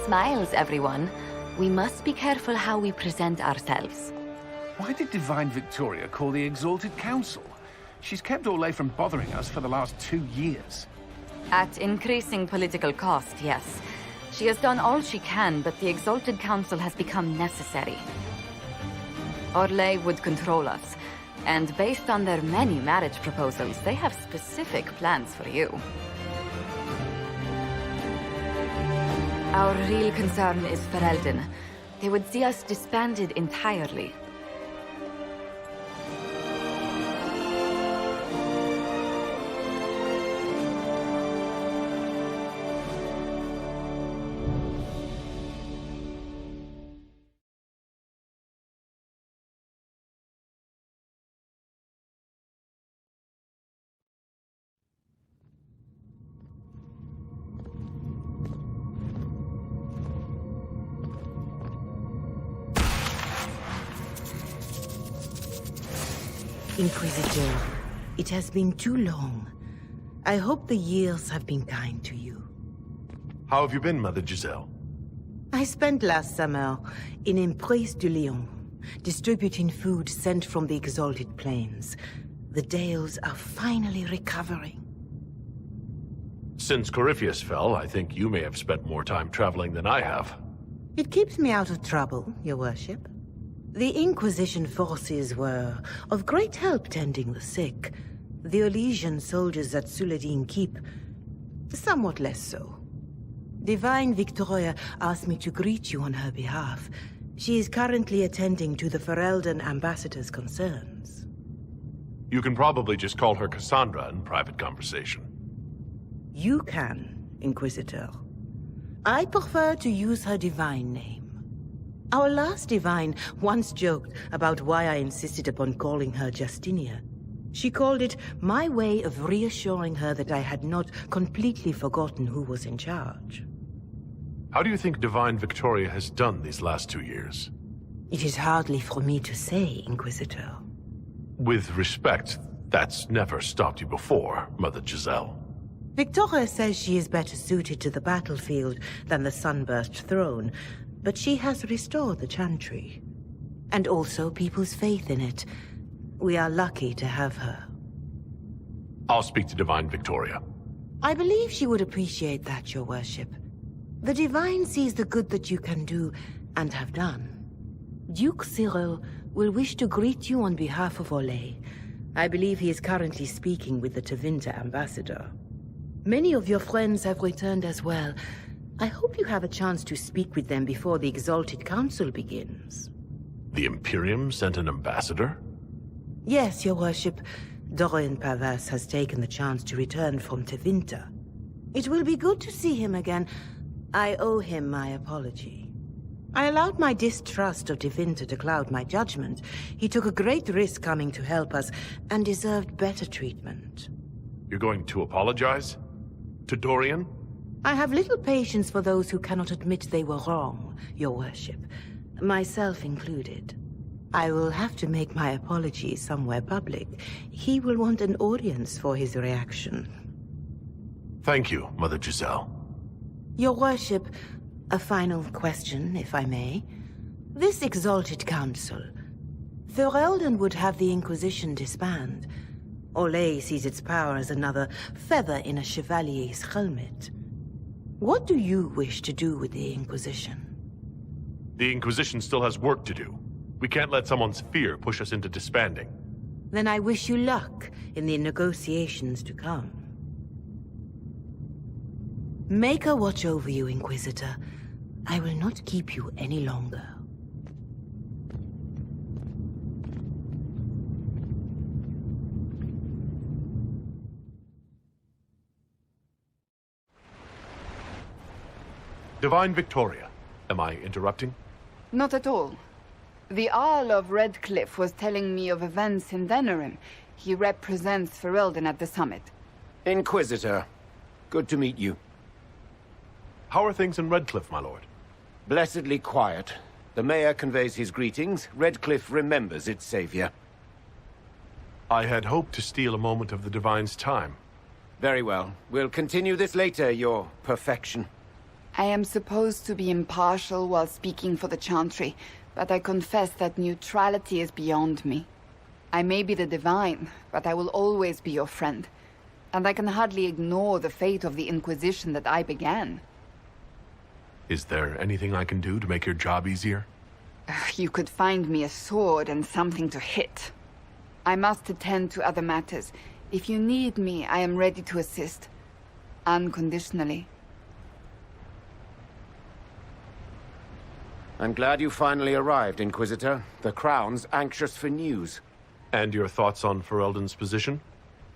Smiles, everyone. We must be careful how we present ourselves. Why did Divine Victoria call the Exalted Council? She's kept Orlais from bothering us for the last 2 years. At increasing political cost, yes. She has done all she can, but the Exalted Council has become necessary. Orlais would control us, and based on their many marriage proposals, they have specific plans for you. Our real concern is Ferelden. They would see us disbanded entirely. Inquisitor, it has been too long. I hope the years have been kind to you. How have you been, Mother Giselle? I spent last summer in Emprise de Lyon, distributing food sent from the Exalted Plains. The Dales are finally recovering. Since Corypheus fell, I think you may have spent more time traveling than I have. It keeps me out of trouble, Your Worship. The Inquisition forces were of great help tending the sick. The Elysian soldiers at Suladin Keep, somewhat less so. Divine Victoria asked me to greet you on her behalf. She is currently attending to the Ferelden ambassador's concerns. You can probably just call her Cassandra in private conversation. You can, Inquisitor. I prefer to use her divine name. Our last divine once joked about why I insisted upon calling her Justinia. She called it my way of reassuring her that I had not completely forgotten who was in charge. How do you think Divine Victoria has done these last 2 years? It is hardly for me to say, Inquisitor. With respect, that's never stopped you before, Mother Giselle. Victoria says she is better suited to the battlefield than the Sunburst throne, but she has restored the Chantry. And also people's faith in it. We are lucky to have her. I'll speak to Divine Victoria. I believe she would appreciate that, Your Worship. The Divine sees the good that you can do, and have done. Duke Cyril will wish to greet you on behalf of Orlais. I believe he is currently speaking with the Tevinter ambassador. Many of your friends have returned as well. I hope you have a chance to speak with them before the Exalted Council begins. The Imperium sent an ambassador? Yes, Your Worship. Dorian Pavas has taken the chance to return from Tevinter. It will be good to see him again. I owe him my apology. I allowed my distrust of Tevinter to cloud my judgment. He took a great risk coming to help us, and deserved better treatment. You're going to apologize? To Dorian? I have little patience for those who cannot admit they were wrong, Your Worship. Myself included. I will have to make my apology somewhere public. He will want an audience for his reaction. Thank you, Mother Giselle. Your Worship, a final question, if I may. This Exalted Council. Ferelden would have the Inquisition disband. Orlais sees its power as another feather in a chevalier's helmet. What do you wish to do with the Inquisition? The Inquisition still has work to do. We can't let someone's fear push us into disbanding. Then I wish you luck in the negotiations to come. Make a watch over you, Inquisitor. I will not keep you any longer. Divine Victoria, am I interrupting? Not at all. The Arl of Redcliffe was telling me of events in Denerim. He represents Ferelden at the summit. Inquisitor, good to meet you. How are things in Redcliffe, my lord? Blessedly quiet. The mayor conveys his greetings. Redcliffe remembers its savior. I had hoped to steal a moment of the Divine's time. Very well. We'll continue this later, your perfection. I am supposed to be impartial while speaking for the Chantry, but I confess that neutrality is beyond me. I may be the Divine, but I will always be your friend. And I can hardly ignore the fate of the Inquisition that I began. Is there anything I can do to make your job easier? You could find me a sword and something to hit. I must attend to other matters. If you need me, I am ready to assist. Unconditionally. I'm glad you finally arrived, Inquisitor. The Crown's anxious for news. And your thoughts on Ferelden's position?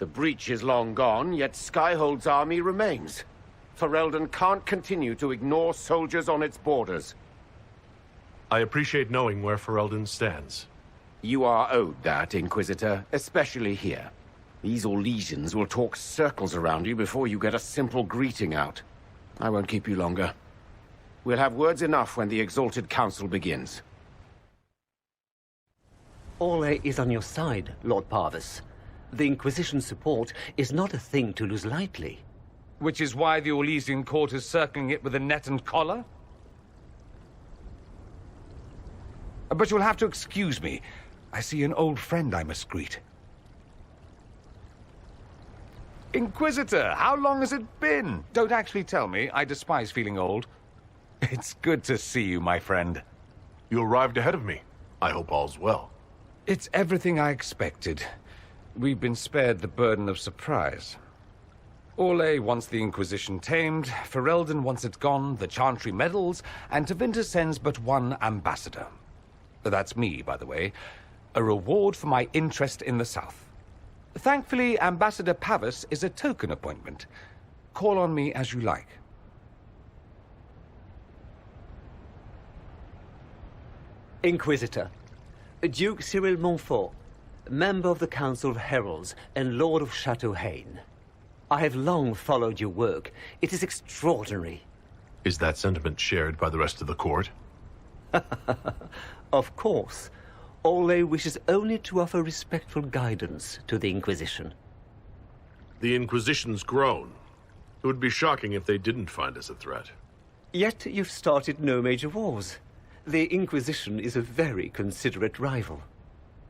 The breach is long gone, yet Skyhold's army remains. Ferelden can't continue to ignore soldiers on its borders. I appreciate knowing where Ferelden stands. You are owed that, Inquisitor, especially here. These Orlesians will talk circles around you before you get a simple greeting out. I won't keep you longer. We'll have words enough when the Exalted Council begins. Orlais is on your side, Lord Parvis. The Inquisition's support is not a thing to lose lightly. Which is why the Orlesian court is circling it with a net and collar? But you'll have to excuse me. I see an old friend I must greet. Inquisitor, how long has it been? Don't actually tell me. I despise feeling old. It's good to see you, my friend. You arrived ahead of me. I hope all's well. It's everything I expected. We've been spared the burden of surprise. Orlais wants the Inquisition tamed, Ferelden wants it gone, the Chantry meddles, and Tevinter sends but one ambassador. That's me, by the way. A reward for my interest in the South. Thankfully, Ambassador Pavis is a token appointment. Call on me as you like. Inquisitor, Duke Cyril Montfort, member of the Council of Heralds and Lord of Chateau Haine. I have long followed your work. It is extraordinary. Is that sentiment shared by the rest of the court? Of course. Orlais wishes only to offer respectful guidance to the Inquisition. The Inquisition's grown. It would be shocking if they didn't find us a threat. Yet you've started no major wars. The Inquisition is a very considerate rival.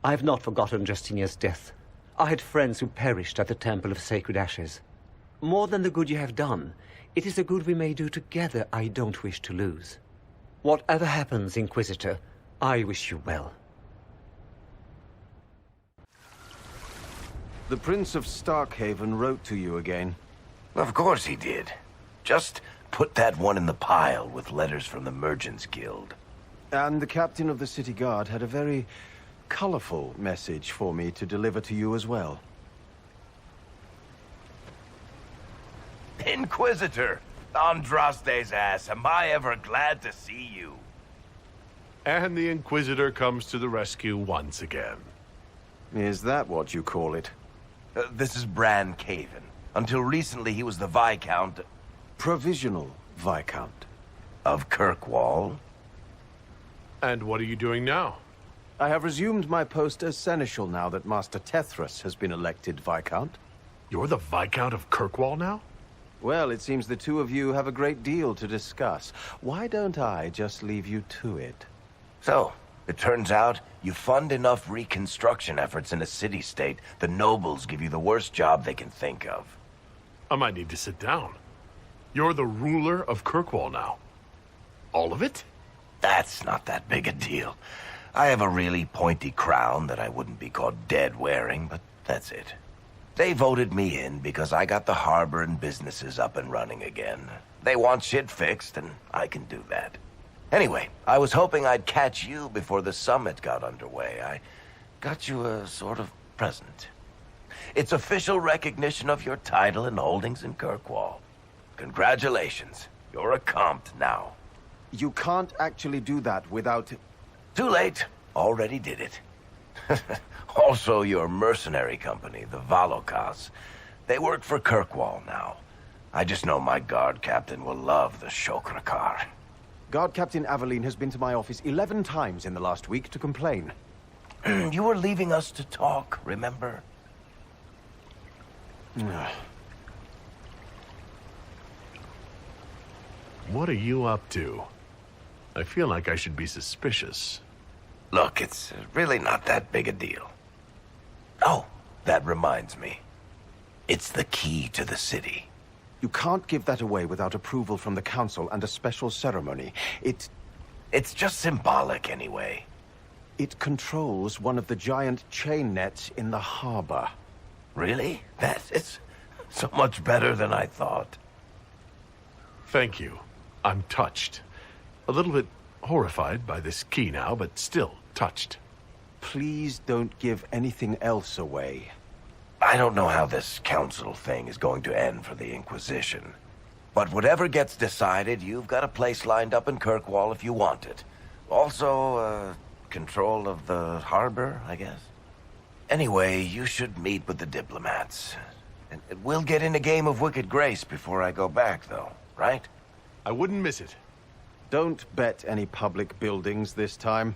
I have not forgotten Justinia's death. I had friends who perished at the Temple of Sacred Ashes. More than the good you have done, it is a good we may do together I don't wish to lose. Whatever happens, Inquisitor, I wish you well. The Prince of Starkhaven wrote to you again. Of course he did. Just put that one in the pile with letters from the Merchants Guild. And the captain of the City Guard had a very colorful message for me to deliver to you as well. Inquisitor! Andraste's ass, am I ever glad to see you. And the Inquisitor comes to the rescue once again. Is that what you call it? This is Bran Caven. Until recently, he was the Viscount... Provisional Viscount. Of Kirkwall. And what are you doing now? I have resumed my post as Seneschal now that Master Tethras has been elected Viscount. You're the Viscount of Kirkwall now? Well, it seems the two of you have a great deal to discuss. Why don't I just leave you to it? So, it turns out you fund enough reconstruction efforts in a city-state, the nobles give you the worst job they can think of. I might need to sit down. You're the ruler of Kirkwall now. All of it? That's not that big a deal. I have a really pointy crown that I wouldn't be caught dead wearing, but that's it. They voted me in because I got the harbor and businesses up and running again. They want shit fixed, and I can do that. Anyway, I was hoping I'd catch you before the summit got underway. I got you a sort of present. It's official recognition of your title and holdings in Kirkwall. Congratulations. You're a compt now. You can't actually do that without... Too late. Already did it. Also, your mercenary company, the Valokas. They work for Kirkwall now. I just know my guard captain will love the Shokrakar. Guard Captain Aveline has been to my office 11 times in the last week to complain. You were leaving us to talk, remember? What are you up to? I feel like I should be suspicious. Look, it's really not that big a deal. Oh, that reminds me. It's the key to the city. You can't give that away without approval from the Council and a special ceremony. It's just symbolic anyway. It controls one of the giant chain nets in the harbor. Really? That is so much better than I thought. Thank you. I'm touched. A little bit horrified by this key now, but still touched. Please don't give anything else away. I don't know how this council thing is going to end for the Inquisition. But whatever gets decided, you've got a place lined up in Kirkwall if you want it. Also, control of the harbor, I guess. Anyway, you should meet with the diplomats. And we'll get in a game of Wicked Grace before I go back, though, right? I wouldn't miss it. Don't bet any public buildings this time.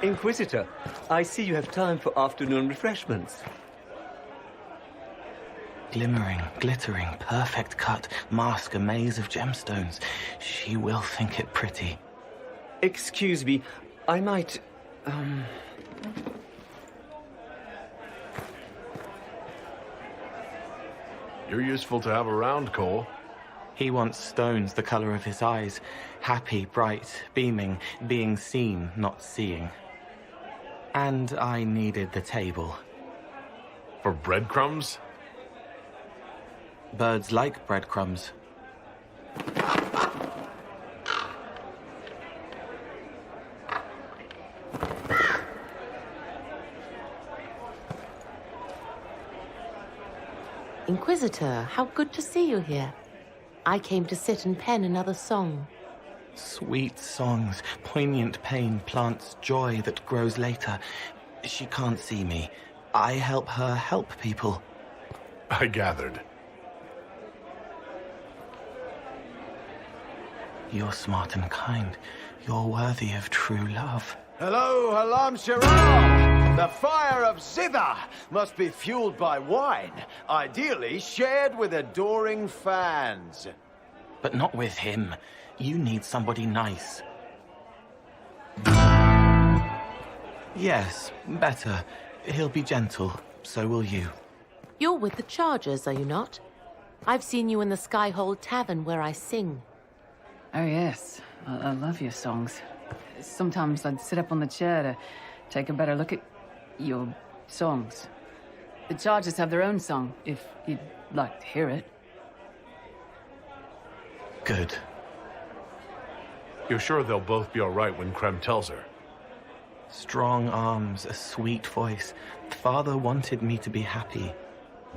Inquisitor, I see you have time for afternoon refreshments. Glimmering, glittering, perfect cut, mask a maze of gemstones. She will think it pretty. Excuse me, I might, You're useful to have around, Cole. He wants stones the color of his eyes. Happy, bright, beaming, being seen, not seeing. And I needed the table. For breadcrumbs? Birds like breadcrumbs. Inquisitor, how good to see you here. I came to sit and pen another song. Sweet songs, poignant pain plants joy that grows later. She can't see me. I help her help people. I gathered. You're smart and kind. You're worthy of true love. Hello, Halam Shirar! The fire of Zither must be fueled by wine, ideally shared with adoring fans. But not with him. You need somebody nice. Yes, better. He'll be gentle. So will you. You're with the Chargers, are you not? I've seen you in the Skyhold Tavern where I sing. Oh, yes. I love your songs. Sometimes I'd sit up on the chair to take a better look at your songs. The Chargers have their own song, if you'd like to hear it. Good. You're sure they'll both be all right when Krem tells her? Strong arms, a sweet voice. Father wanted me to be happy.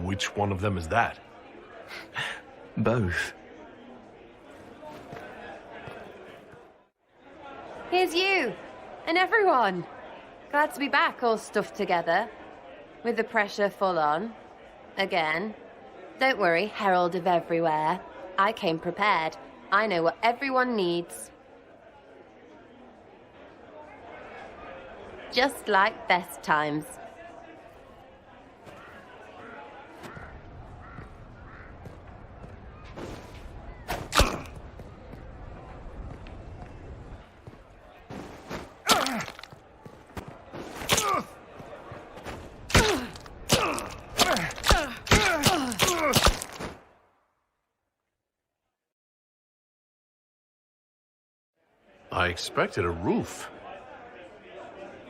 Which one of them is that? Both. Here's you! And everyone! Glad to be back, all stuffed together. With the pressure full on. Again. Don't worry, Herald of Everywhere. I came prepared. I know what everyone needs. Just like best times. I expected a roof.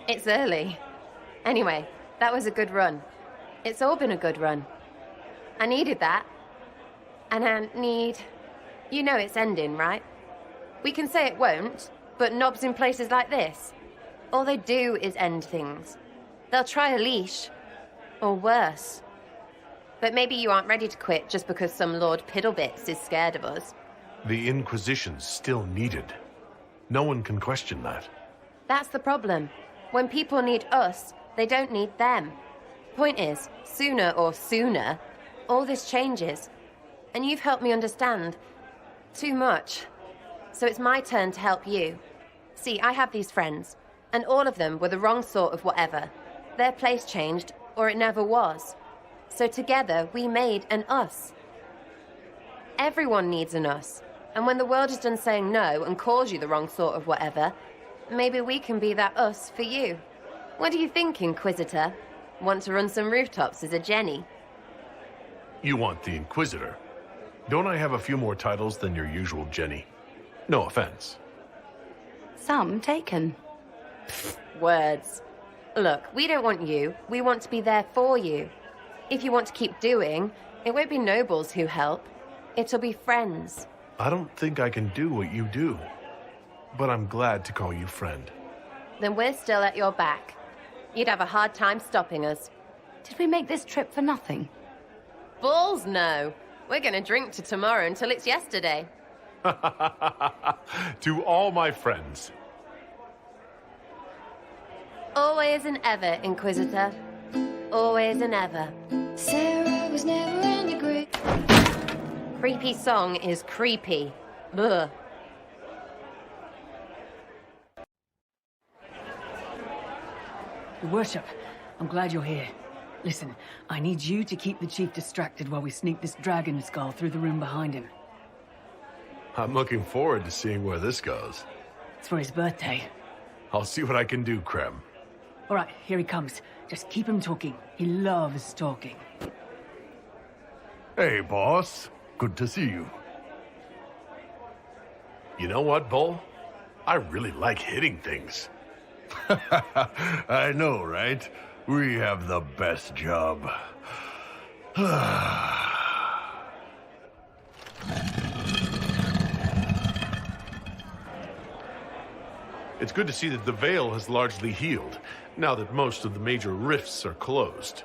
It's early. Anyway, that was a good run. It's all been a good run. I needed that. And I need... You know it's ending, right? We can say it won't, but knobs in places like this, all they do is end things. They'll try a leash. Or worse. But maybe you aren't ready to quit just because some Lord Piddlebits is scared of us. The Inquisition's still needed. No one can question that. That's the problem. When people need us, they don't need them. Point is, sooner, all this changes. And you've helped me understand too much. So it's my turn to help you. See, I have these friends, and all of them were the wrong sort of whatever. Their place changed, or it never was. So together, we made an us. Everyone needs an us. And when the world is done saying no and calls you the wrong sort of whatever, maybe we can be that us for you. What do you think, Inquisitor? Want to run some rooftops as a Jenny? You want the Inquisitor. Don't I have a few more titles than your usual Jenny? No offense. Some taken. Words. Look, we don't want you. We want to be there for you. If you want to keep doing, it won't be nobles who help. It'll be friends. I don't think I can do what you do. But I'm glad to call you friend. Then we're still at your back. You'd have a hard time stopping us. Did we make this trip for nothing? Balls no. We're gonna drink to tomorrow until it's yesterday. To all my friends. Always and ever, Inquisitor. Always and ever. Sarah was never in the group. Creepy song is creepy. Ugh. Your worship, I'm glad you're here. Listen, I need you to keep the chief distracted while we sneak this dragon skull through the room behind him. I'm looking forward to seeing where this goes. It's for his birthday. I'll see what I can do, Krem. All right, here he comes. Just keep him talking. He loves talking. Hey, boss. Good to see you. You know what, Bull? I really like hitting things. I know, right? We have the best job. It's good to see that the Veil has largely healed, now that most of the major rifts are closed.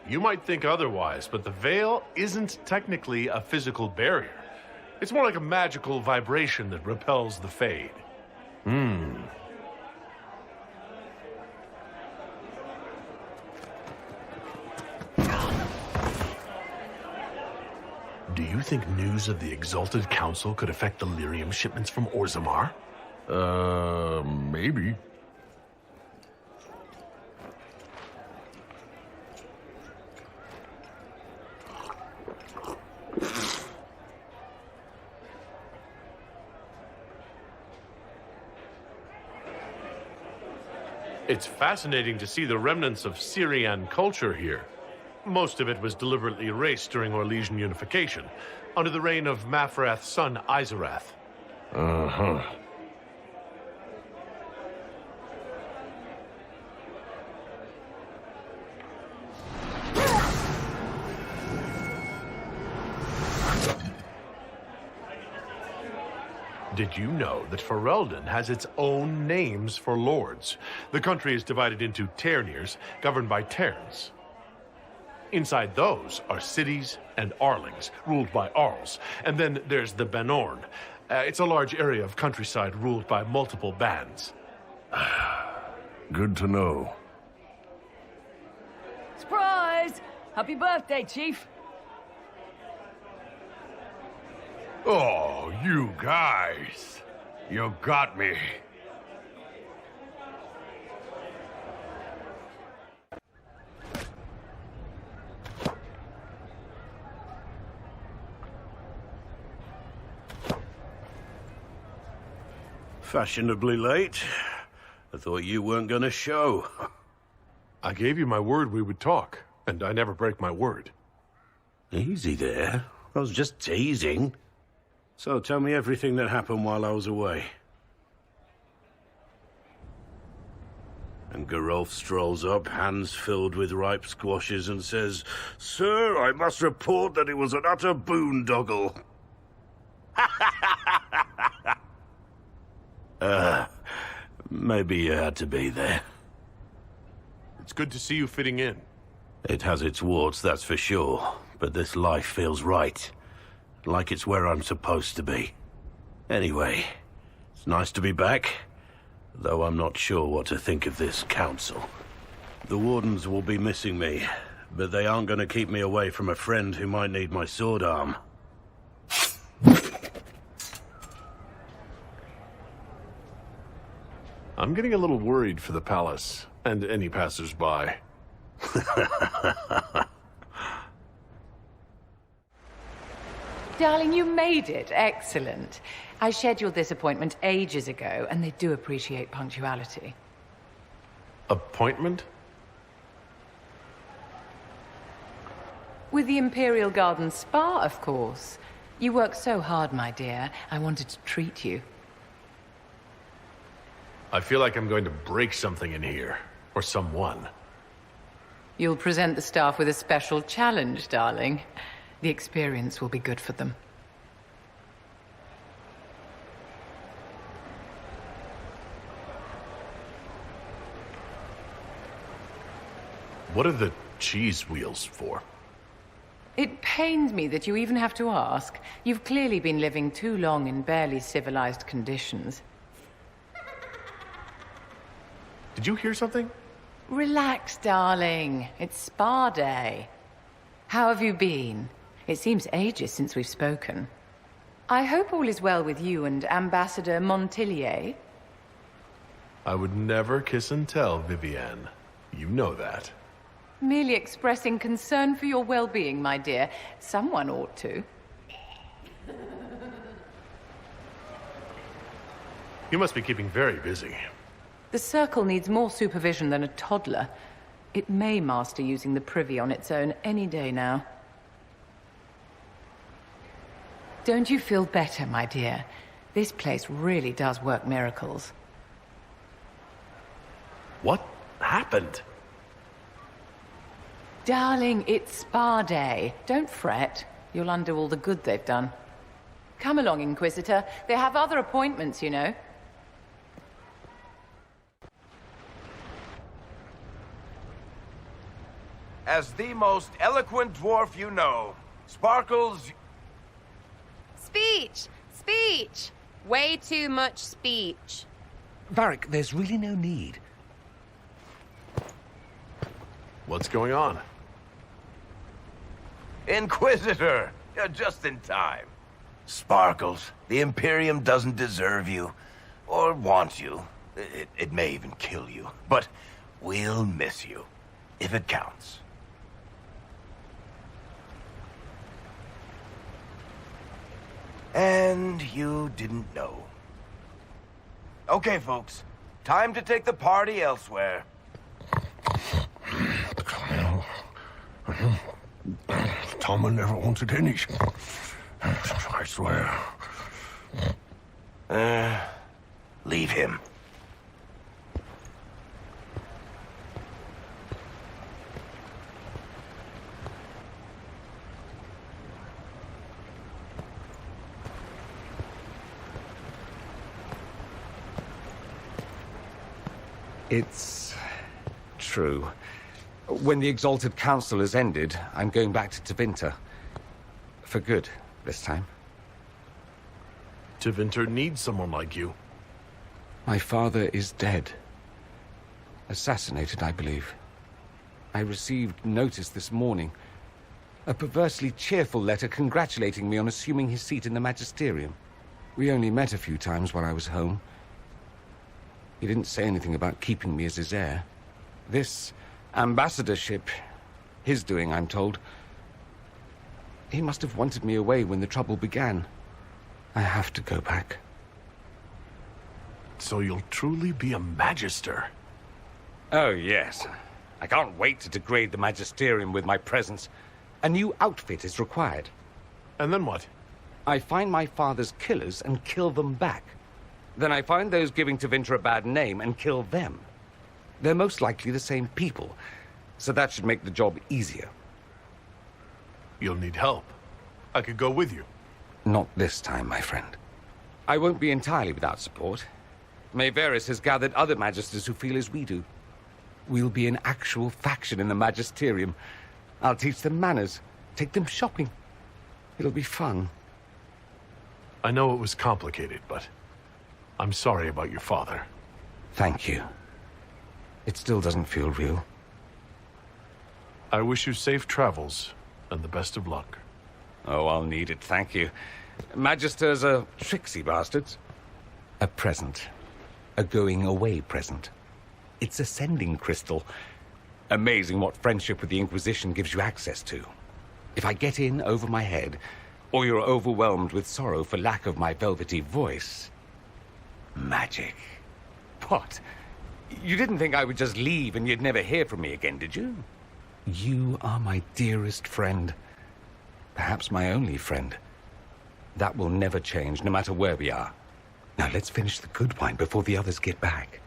You might think otherwise, but the Veil isn't technically a physical barrier. It's more like a magical vibration that repels the Fade. Do you think news of the Exalted Council could affect the lyrium shipments from Orzammar? Maybe. It's fascinating to see the remnants of Syrian culture here. Most of it was deliberately erased during Orlesian unification, under the reign of Mafrath's son, Izarath. Uh-huh. Did you know that Ferelden has its own names for lords? The country is divided into Ternirs, governed by Terns. Inside those are cities and Arlings, ruled by Arls. And then there's the Banorn. It's a large area of countryside ruled by multiple bands. Good to know. Surprise! Happy birthday, Chief! Oh, you guys. You got me. Fashionably late. I thought you weren't gonna show. I gave you my word we would talk, and I never break my word. Easy there. I was just teasing. So tell me everything that happened while I was away. And Geralf strolls up, hands filled with ripe squashes, and says, "Sir, I must report that it was an utter boondoggle." Maybe you had to be there. It's good to see you fitting in. It has its warts, that's for sure. but this life feels right. Like it's where I'm supposed to be. Anyway, it's nice to be back, though I'm not sure what to think of this council. The Wardens will be missing me, but they aren't going to keep me away from a friend who might need my sword arm. I'm getting a little worried for the palace, and any passers-by. Darling, you made it. Excellent. I scheduled this appointment ages ago, and they do appreciate punctuality. Appointment? With the Imperial Garden Spa, of course. You worked so hard, my dear. I wanted to treat you. I feel like I'm going to break something in here. Or someone. You'll present the staff with a special challenge, darling. The experience will be good for them. What are the cheese wheels for? It pains me that you even have to ask. You've clearly been living too long in barely civilized conditions. Did you hear something? Relax, darling. It's spa day. How have you been? It seems ages since we've spoken. I hope all is well with you and Ambassador Montillier. I would never kiss and tell, Vivienne. You know that. Merely expressing concern for your well-being, my dear. Someone ought to. You must be keeping very busy. The Circle needs more supervision than a toddler. It may master using the privy on its own any day now. Don't you feel better, my dear? This place really does work miracles. What happened? Darling, it's spa day. Don't fret. You'll undo all the good they've done. Come along, Inquisitor. They have other appointments, you know. As the most eloquent dwarf you know, Sparkles... Speech! Speech! Way too much speech. Varric, there's really no need. What's going on? Inquisitor! You're just in time. Sparkles, the Imperium doesn't deserve you. Or want you. It may even kill you. But we'll miss you. If it counts. And you didn't know. Okay, folks. Time to take the party elsewhere. Toma never wanted any. I swear. Leave him. It's true. When the Exalted Council has ended, I'm going back to Tevinter. For good, this time. Tevinter needs someone like you. My father is dead. Assassinated, I believe. I received notice this morning. A perversely cheerful letter congratulating me on assuming his seat in the Magisterium. We only met a few times while I was home. He didn't say anything about keeping me as his heir. This ambassadorship, his doing, I'm told. He must have wanted me away when the trouble began. I have to go back. So you'll truly be a Magister? Oh, yes. I can't wait to degrade the Magisterium with my presence. A new outfit is required. And then what? I find my father's killers and kill them back. Then I find those giving Tevinter a bad name and kill them. They're most likely the same people, so that should make the job easier. You'll need help. I could go with you. Not this time, my friend. I won't be entirely without support. Mayveris has gathered other Magisters who feel as we do. We'll be an actual faction in the Magisterium. I'll teach them manners, Take them shopping. It'll be fun. I know it was complicated, but I'm sorry about your father. Thank you. It still doesn't feel real. I wish you safe travels and the best of luck. Oh, I'll need it, thank you. Magisters are tricksy bastards. A present. A going-away present. It's a sending crystal. Amazing what friendship with the Inquisition gives you access to. If I get in over my head, or you're overwhelmed with sorrow for lack of my velvety voice... magic. What? You didn't think I would just leave and you'd never hear from me again, did you? You are my dearest friend. Perhaps my only friend. That will never change, no matter where we are. Now let's finish the good wine before the others get back.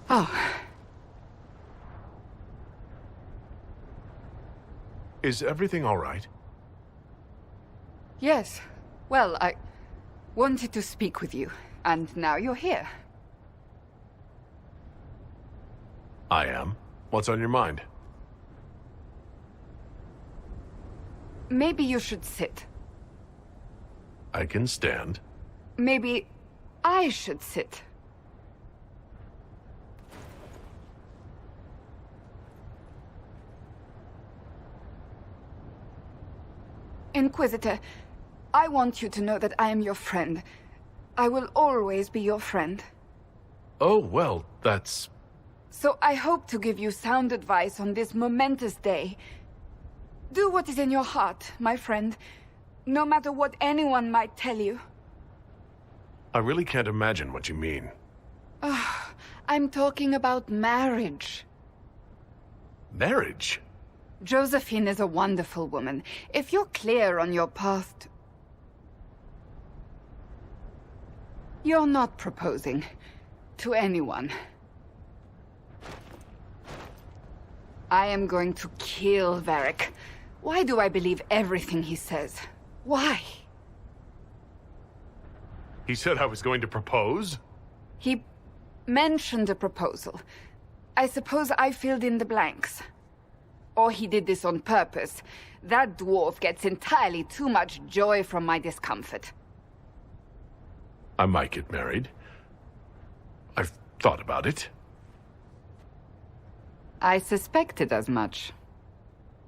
Oh. Is everything all right? Yes. Well, I wanted to speak with you, and now you're here. I am. What's on your mind? Maybe you should sit. I can stand. Maybe I should sit. Inquisitor, I want you to know that I am your friend. I will always be your friend. Oh, well, that's... So I hope to give you sound advice on this momentous day. Do what is in your heart, my friend, no matter what anyone might tell you. I really can't imagine what you mean. I'm talking about marriage. Marriage? Josephine is a wonderful woman. If you're clear on your path to... You're not proposing to anyone. I am going to kill Varric. Why do I believe everything he says? Why? He said I was going to propose? He mentioned a proposal. I suppose I filled in the blanks. Or he did this on purpose. That dwarf gets entirely too much joy from my discomfort. I might get married. I've thought about it. I suspected as much.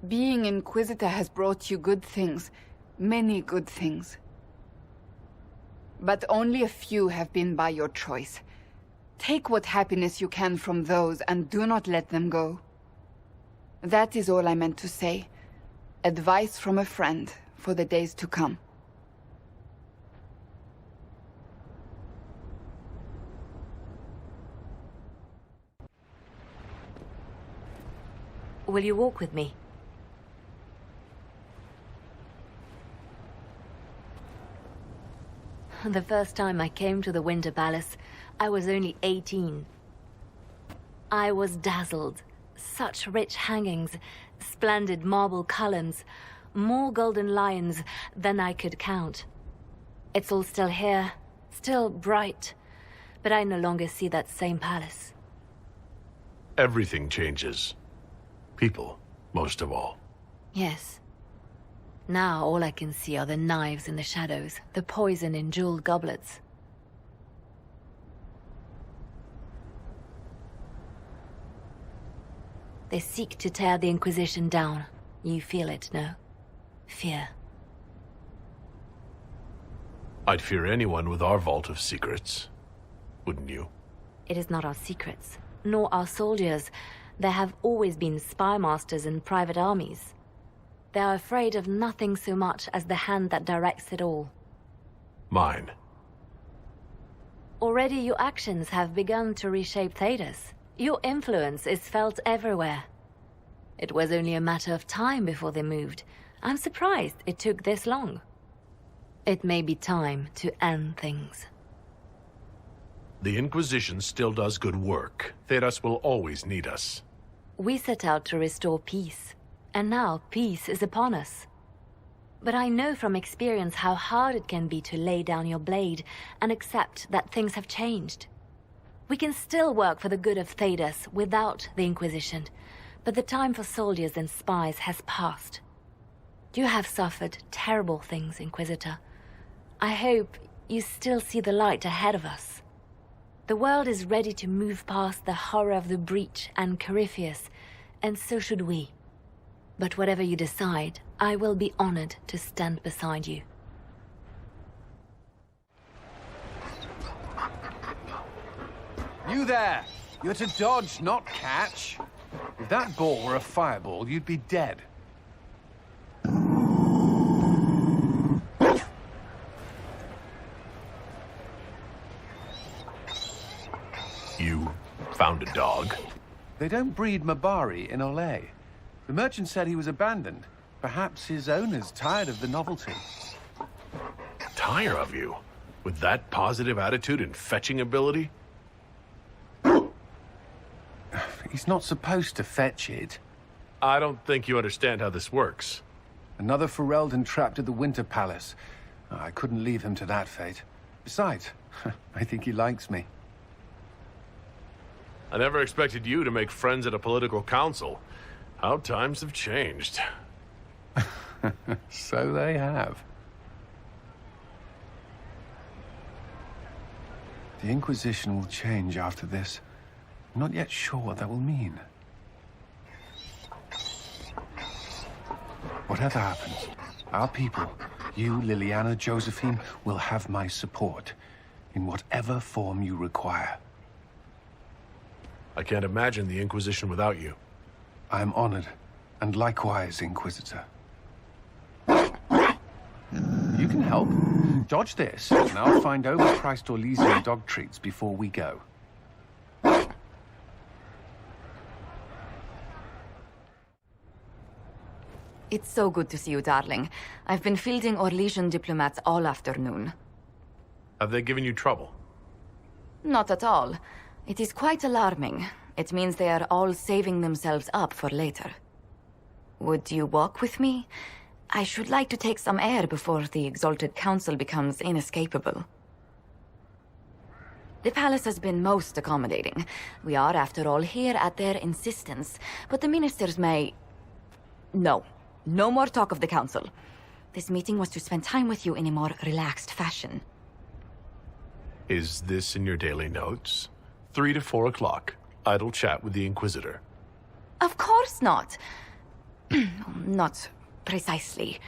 Being Inquisitor has brought you good things. Many good things. But only a few have been by your choice. Take what happiness you can from those and do not let them go. That is all I meant to say. Advice from a friend for the days to come. Will you walk with me? The first time I came to the Winter Palace, I was only 18. I was dazzled. Such rich hangings, splendid marble columns, more golden lions than I could count. It's all still here, still bright, but I no longer see that same palace. Everything changes. People, most of all. Yes. Now all I can see are the knives in the shadows, the poison in jeweled goblets. They seek to tear the Inquisition down. You feel it, no? Fear. I'd fear anyone with our vault of secrets. Wouldn't you? It is not our secrets, nor our soldiers. There have always been spy masters and private armies. They are afraid of nothing so much as the hand that directs it all. Mine. Already your actions have begun to reshape Thedas. Your influence is felt everywhere. It was only a matter of time before they moved. I'm surprised it took this long. It may be time to end things. The Inquisition still does good work. Thedas will always need us. We set out to restore peace, and now peace is upon us. But I know from experience how hard it can be to lay down your blade and accept that things have changed. We can still work for the good of Thedas without the Inquisition, But the time for soldiers and spies has passed. You have suffered terrible things, Inquisitor. I hope you still see the light ahead of us. The world is ready to move past the horror of the Breach and Corypheus, and so should we. But whatever you decide, I will be honored to stand beside you. You there! You're to dodge, not catch. If that ball were a fireball, you'd be dead. You found a dog? They don't breed Mabari in Olay. The merchant said he was abandoned. Perhaps his owner's tired of the novelty. Tire of you? With that positive attitude and fetching ability? He's not supposed to fetch it. I don't think you understand how this works. Another Ferelden trapped at the Winter Palace. I couldn't leave him to that fate. Besides, I think he likes me. I never expected you to make friends at a political council. How times have changed. So they have. The Inquisition will change after this. I'm not yet sure what that will mean. Whatever happens, our people, you, Liliana, Josephine, will have my support in whatever form you require. I can't imagine the Inquisition without you. I am honored, and likewise, Inquisitor. You can help. Dodge this, and I'll find overpriced Orlesian dog treats before we go. It's so good to see you, darling. I've been fielding Orlesian diplomats all afternoon. Have they given you trouble? Not at all. It is quite alarming. It means they are all saving themselves up for later. Would you walk with me? I should like to take some air before the Exalted Council becomes inescapable. The palace has been most accommodating. We are, after all, here at their insistence. But the ministers may... No. No more talk of the council. This meeting was to spend time with you in a more relaxed fashion. Is this in your daily notes? 3 to 4 o'clock. Idle chat with the Inquisitor. Of course not. Not precisely.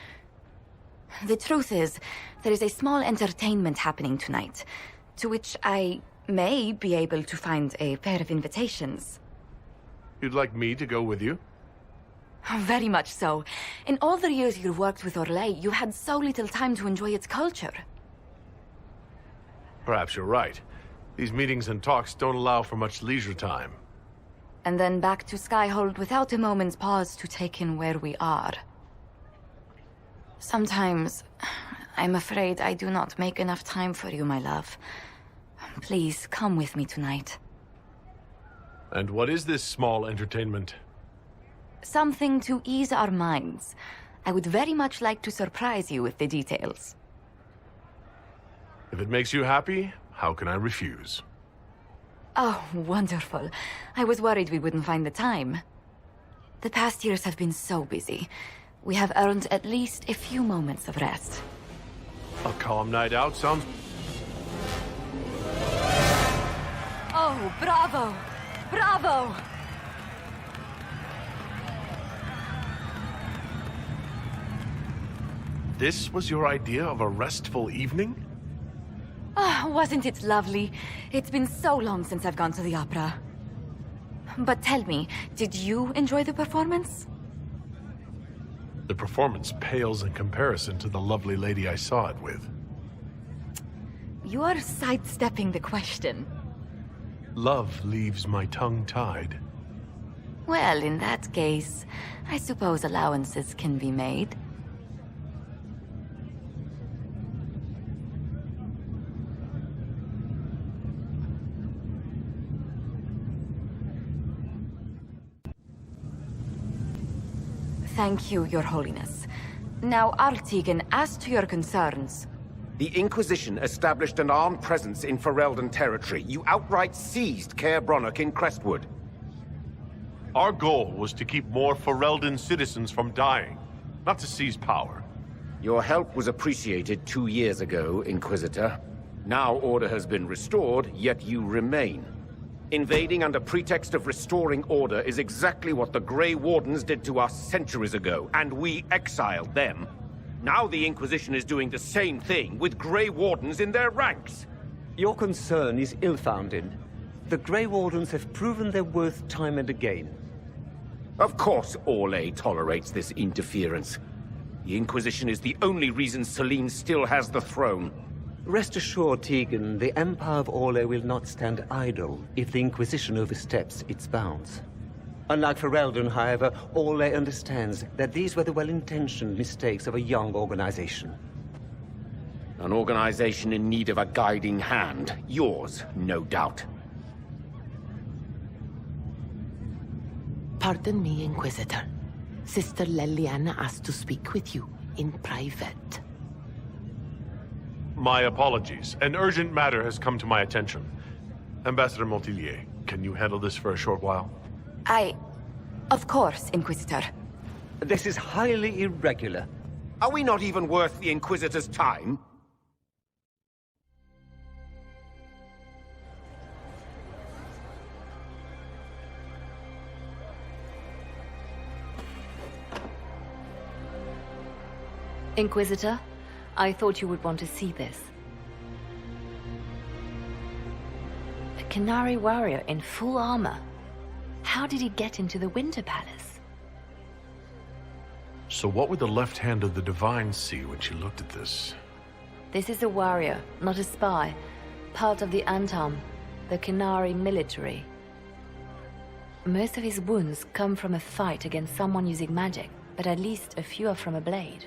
The truth is, there is a small entertainment happening tonight, to which I may be able to find a pair of invitations. You'd like me to go with you? Very much so. In all the years you worked with Orlais, you had so little time to enjoy its culture. Perhaps you're right. These meetings and talks don't allow for much leisure time. And then back to Skyhold without a moment's pause to take in where we are. Sometimes, I'm afraid I do not make enough time for you, my love. Please, come with me tonight. And what is this small entertainment? Something to ease our minds. I would very much like to surprise you with the details. If it makes you happy, how can I refuse? Oh, wonderful. I was worried we wouldn't find the time. The past years have been so busy. We have earned at least a few moments of rest. A calm night out sounds... Oh, bravo! Bravo! This was your idea of a restful evening? Oh, wasn't it lovely? It's been so long since I've gone to the opera. But tell me, did you enjoy the performance? The performance pales in comparison to the lovely lady I saw it with. You are sidestepping the question. Love leaves my tongue tied. Well, in that case, I suppose allowances can be made. Thank you, Your Holiness. Now, Artigan, as to your concerns... The Inquisition established an armed presence in Ferelden territory. You outright seized Caer Bronach in Crestwood. Our goal was to keep more Ferelden citizens from dying, not to seize power. Your help was appreciated 2 years ago, Inquisitor. Now order has been restored, yet you remain. Invading under pretext of restoring order is exactly what the Grey Wardens did to us centuries ago, and we exiled them. Now the Inquisition is doing the same thing with Grey Wardens in their ranks. Your concern is ill-founded. The Grey Wardens have proven their worth time and again. Of course Orlais tolerates this interference. The Inquisition is the only reason Selene still has the throne. Rest assured, Tegan, the Empire of Orlais will not stand idle if the Inquisition oversteps its bounds. Unlike Ferelden, however, Orlais understands that these were the well-intentioned mistakes of a young organization. An organization in need of a guiding hand. Yours, no doubt. Pardon me, Inquisitor. Sister Leliana asked to speak with you in private. My apologies. An urgent matter has come to my attention. Ambassador Montillier, can you handle this for a short while? Of course, Inquisitor. This is highly irregular. Are we not even worth the Inquisitor's time? Inquisitor, I thought you would want to see this. A Qunari warrior in full armor. How did he get into the Winter Palace? So what would the left hand of the Divine see when she looked at this? This is a warrior, not a spy. Part of the Antam, the Qunari military. Most of his wounds come from a fight against someone using magic, but at least a few are from a blade.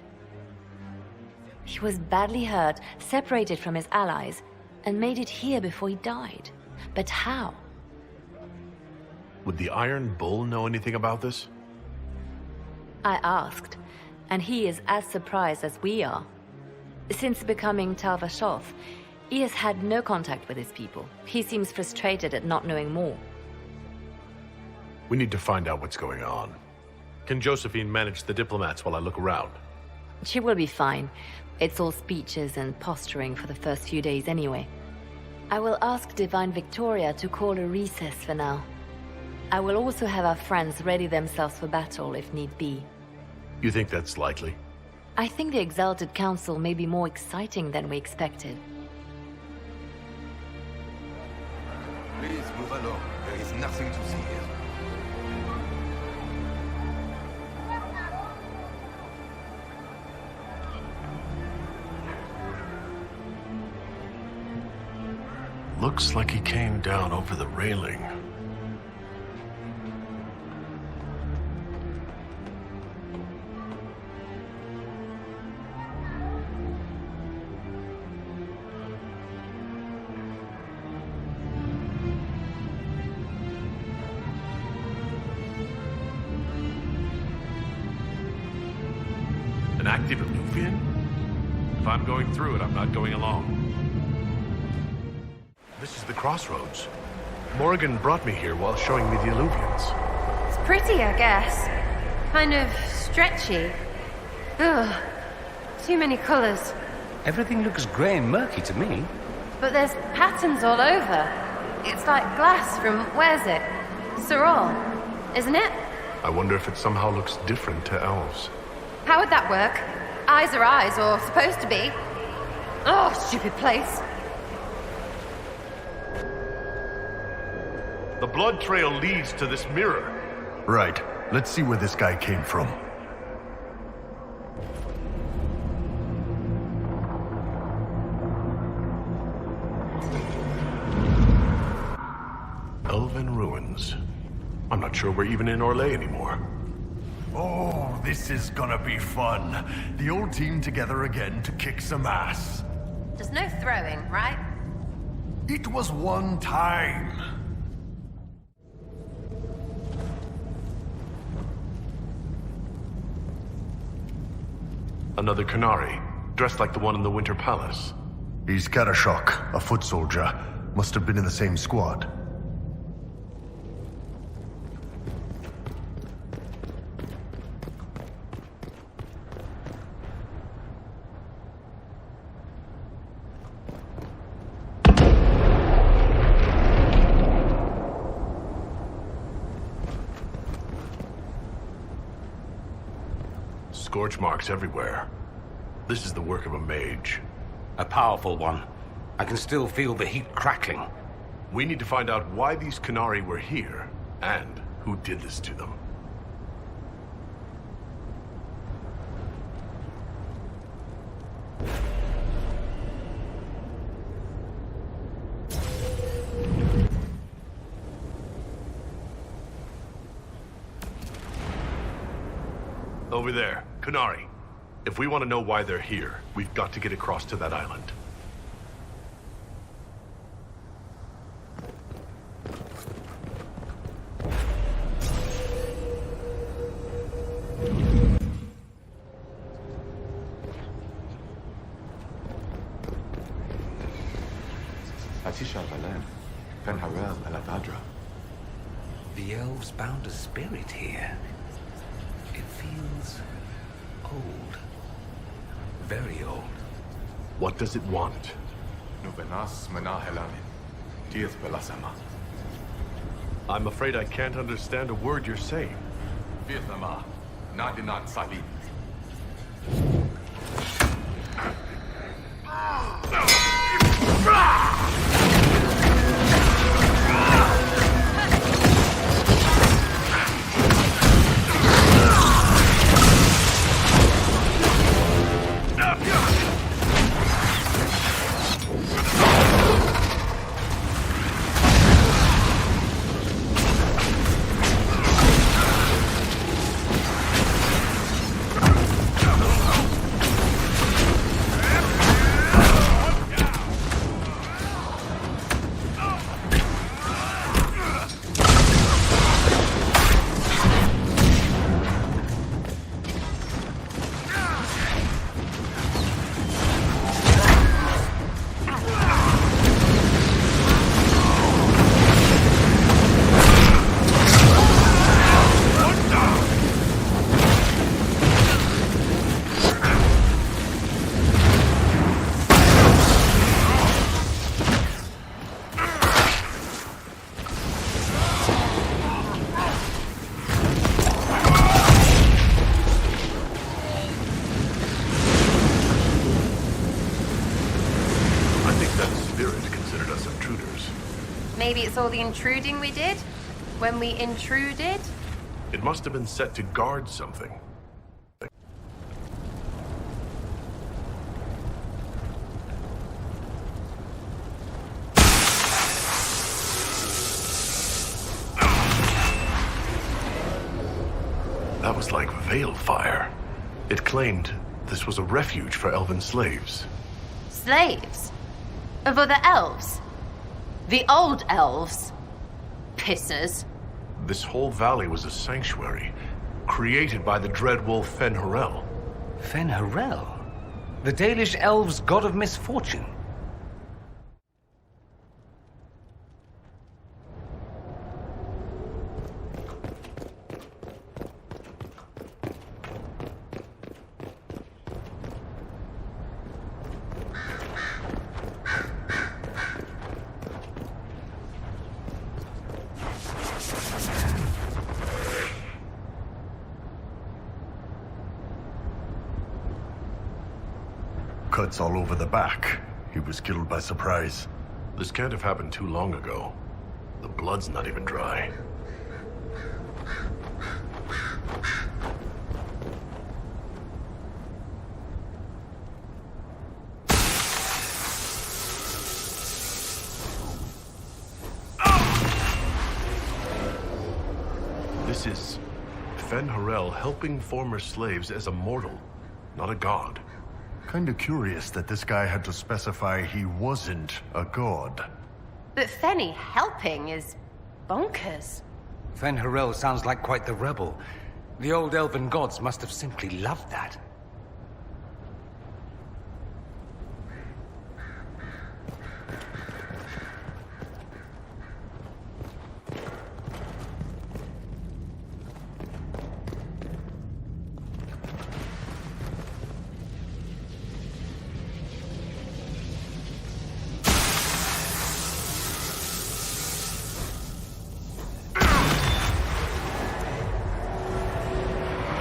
He was badly hurt, separated from his allies, and made it here before he died. But how? Would the Iron Bull know anything about this? I asked, and he is as surprised as we are. Since becoming Tal Vashoth, he has had no contact with his people. He seems frustrated at not knowing more. We need to find out what's going on. Can Josephine manage the diplomats while I look around? She will be fine. It's all speeches and posturing for the first few days anyway. I will ask Divine Victoria to call a recess for now. I will also have our friends ready themselves for battle if need be. You think that's likely? I think the Exalted Council may be more exciting than we expected. Please move along. There is nothing to see here. Looks like he came down over the railing. An active Eluvian? If I'm going through it, I'm not going along. This is the crossroads. Morrigan brought me here while showing me the Eluvians. It's pretty, I guess. Kind of stretchy. Ugh. Too many colors. Everything looks grey and murky to me. But there's patterns all over. It's like glass from, where's it? Serral, isn't it? I wonder if it somehow looks different to elves. How would that work? Eyes are eyes, or supposed to be. Oh, stupid place. The blood trail leads to this mirror. Right. Let's see where this guy came from. Elven ruins. I'm not sure we're even in Orlais anymore. Oh, this is gonna be fun. The old team together again to kick some ass. There's no throwing, right? It was one time. Another Qunari, dressed like the one in the Winter Palace. He's Karashok, a foot soldier. Must have been in the same squad. Scorch marks everywhere. This is the work of a mage. A powerful one. I can still feel the heat crackling. We need to find out why these Qunari were here, and who did this to them. Over there, Qunari. If we want to know why they're here, we've got to get across to that island. The elves bound a spirit here. It feels old. Very old. What does it want? I'm afraid I can't understand a word you're saying. Maybe it's all the intruding we did? When we intruded? It must have been set to guard something. That was like veil fire. It claimed this was a refuge for elven slaves. Slaves? Of other elves? The old elves? Pissers. This whole valley was a sanctuary, created by the dread wolf Fen-Harel. Fen-Harel? The Dalish elves' god of misfortune? Cuts all over the back. He was killed by surprise. This can't have happened too long ago. The blood's not even dry. This is Fen-Harel helping former slaves as a mortal, not a god. Kinda curious that this guy had to specify he wasn't a god. But Fenny helping is bonkers. Fen-Harel sounds like quite the rebel. The old elven gods must have simply loved that.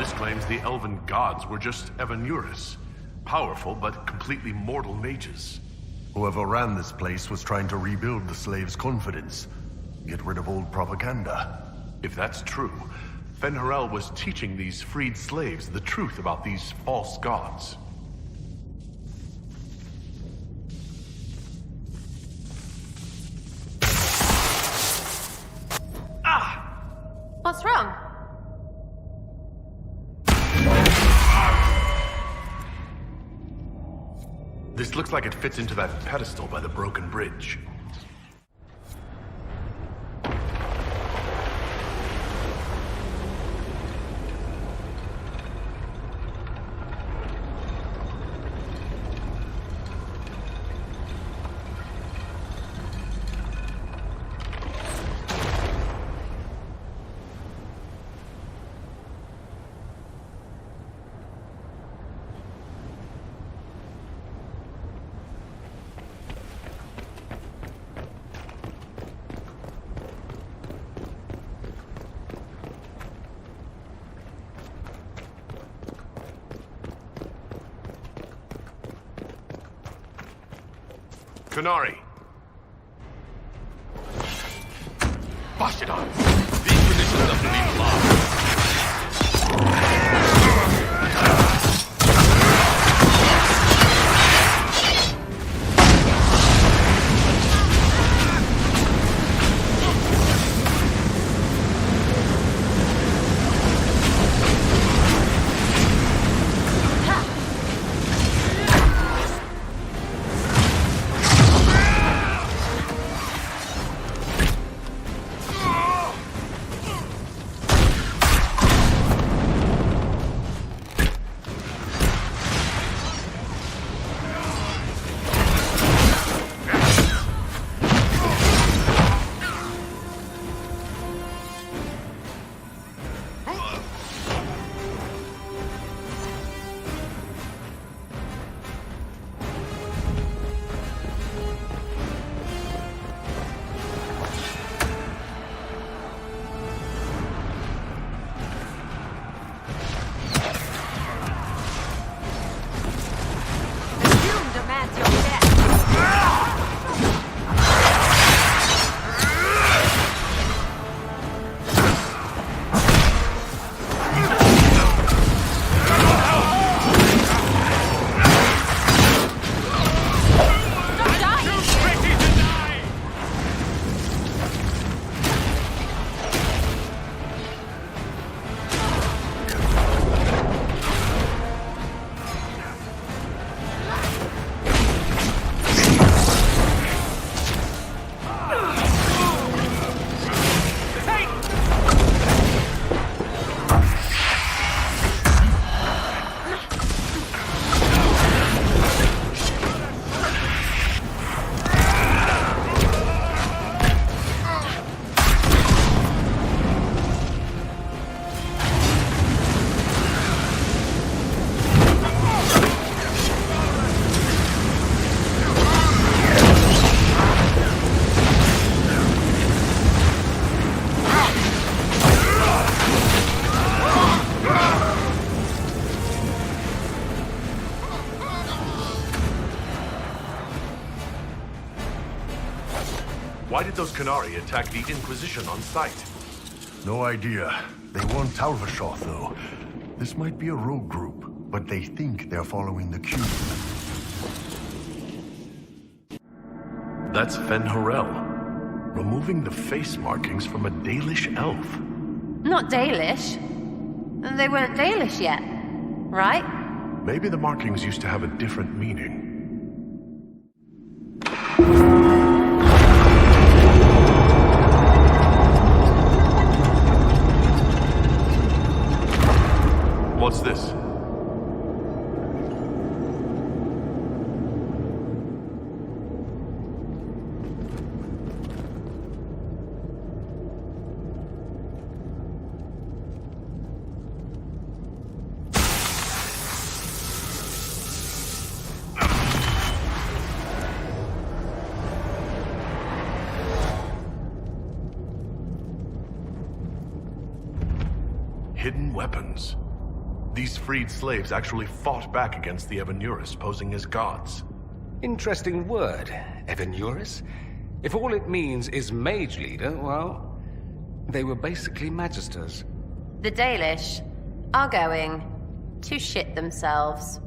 Artemis claims the elven gods were just Evanuris. Powerful but completely mortal mages. Whoever ran this place was trying to rebuild the slaves' confidence. Get rid of old propaganda. If that's true, Fen'Harel was teaching these freed slaves the truth about these false gods. What's wrong? This looks like it fits into that pedestal by the broken bridge. Qunari. Bashidon! The Inquisition doesn't leave long. Why did those Qunari attack the Inquisition on sight? No idea. They want Talvashoth, though. This might be a rogue group, but they think they're following the cube. That's Fen'Harel, removing the face markings from a Dalish elf. Not Dalish. They weren't Dalish yet, right? Maybe the markings used to have a different meaning. What's this? Hidden weapons. These freed slaves actually fought back against the Evanuris, posing as gods. Interesting word, Evanuris. If all it means is mage leader, well, they were basically magisters. The Dalish are going to shit themselves.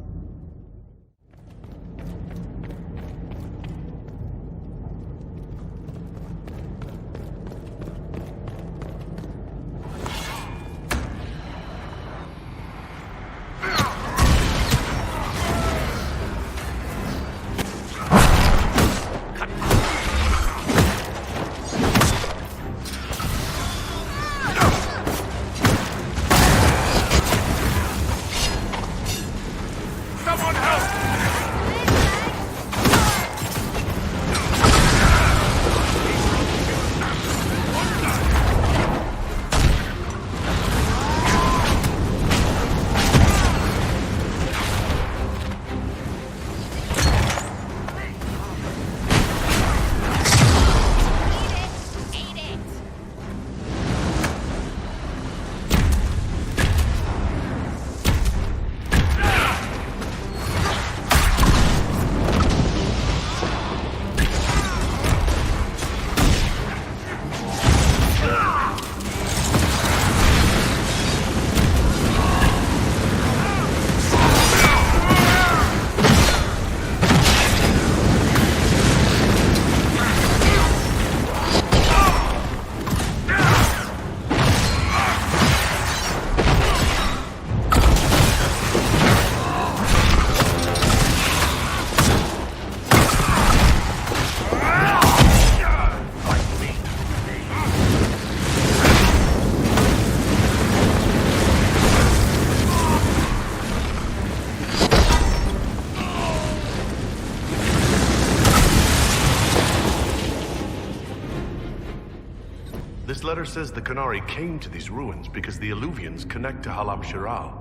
This letter says the Qunari came to these ruins because the Illuvians connect to Halam Shiral.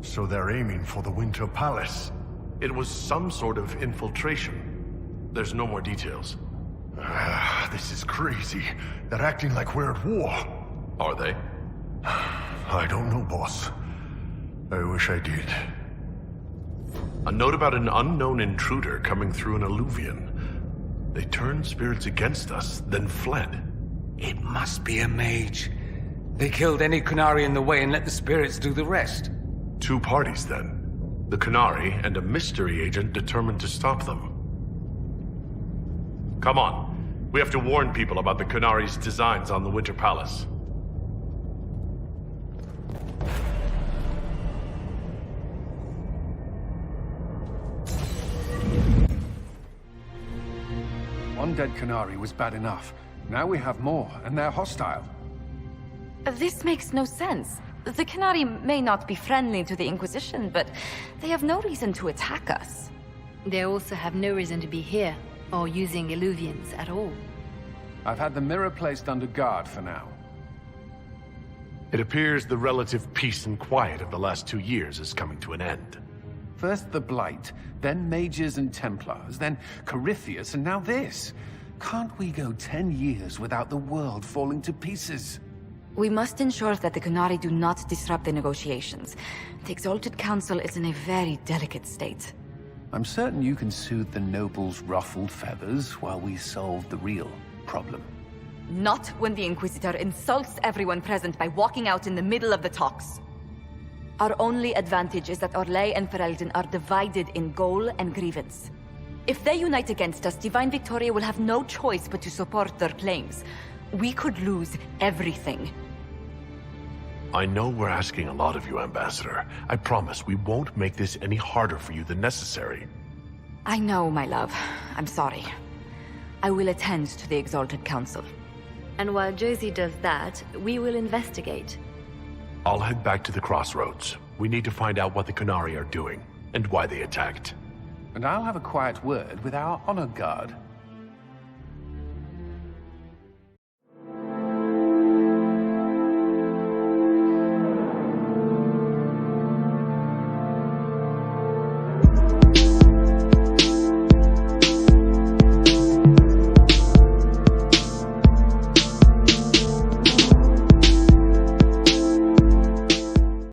So they're aiming for the Winter Palace. It was some sort of infiltration. There's no more details. This is crazy. They're acting like we're at war. Are they? I don't know, boss. I wish I did. A note about an unknown intruder coming through an Illuvian. They turned spirits against us, then fled. It must be a mage. They killed any Qunari in the way and let the spirits do the rest. Two parties, then. The Qunari and a mystery agent determined to stop them. Come on. We have to warn people about the Qunari's designs on the Winter Palace. One dead Qunari was bad enough. Now we have more, and they're hostile. This makes no sense. The Qunari may not be friendly to the Inquisition, but they have no reason to attack us. They also have no reason to be here, or using Illuvians at all. I've had the mirror placed under guard for now. It appears the relative peace and quiet of the last 2 years is coming to an end. First the Blight, then Mages and Templars, then Corypheus, and now this. Can't we go 10 years without the world falling to pieces? We must ensure that the Qunari do not disrupt the negotiations. The Exalted Council is in a very delicate state. I'm certain you can soothe the nobles' ruffled feathers while we solve the real problem. Not when the Inquisitor insults everyone present by walking out in the middle of the talks. Our only advantage is that Orlais and Ferelden are divided in goal and grievance. If they unite against us, Divine Victoria will have no choice but to support their claims. We could lose everything. I know we're asking a lot of you, Ambassador. I promise we won't make this any harder for you than necessary. I know, my love. I'm sorry. I will attend to the Exalted Council. And while Josie does that, we will investigate. I'll head back to the crossroads. We need to find out what the Qunari are doing, and why they attacked. And I'll have a quiet word with our honor guard.